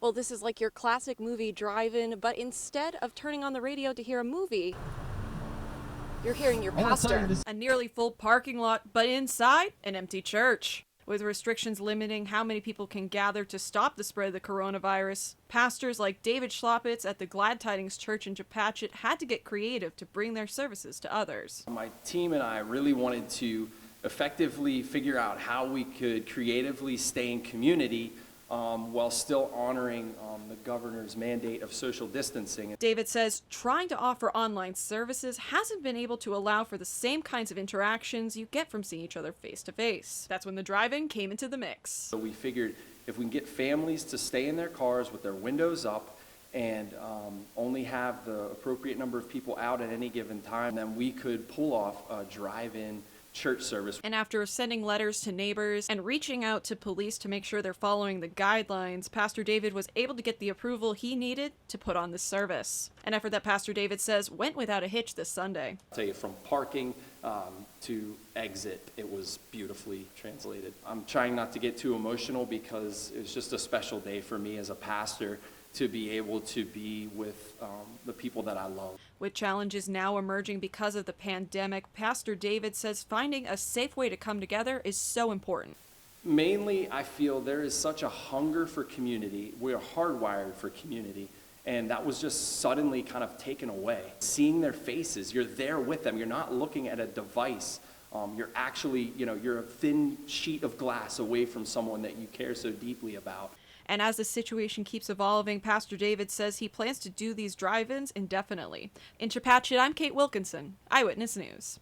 Well, this is like your classic movie drive-in, but instead of turning on the radio to hear a movie, you're hearing your pastor. A nearly full parking lot, but inside, an empty church. With restrictions limiting how many people can gather to stop the spread of the coronavirus, pastors like David Schlapitz at the Glad Tidings Church in Chepatchet had to get creative to bring their services to others. My team and I really wanted to effectively figure out how we could creatively stay in community while still honoring the governor's mandate of social distancing. David says trying to offer online services hasn't been able to allow for the same kinds of interactions you get from seeing each other face to face. That's when the drive-in came into the mix. So we figured if we can get families to stay in their cars with their windows up and only have the appropriate number of people out at any given time, then we could pull off a drive-in church service. And after sending letters to neighbors and reaching out to police to make sure they're following the guidelines, Pastor David was able to get the approval he needed to put on this service. An effort that Pastor David says went without a hitch this Sunday. I'll tell you, from parking to exit, it was beautifully translated. I'm trying not to get too emotional because it was just a special day for me as a pastor to be able to be with the people that I love. With challenges now emerging because of the pandemic, Pastor David says finding a safe way to come together is so important. Mainly, I feel there is such a hunger for community. We are hardwired for community. And that was just suddenly kind of taken away. Seeing their faces, you're there with them. You're not looking at a device. You're actually, you're a thin sheet of glass away from someone that you care so deeply about. And as the situation keeps evolving, Pastor David says he plans to do these drive-ins indefinitely. In Chepatchet, I'm Kate Wilkinson, Eyewitness News.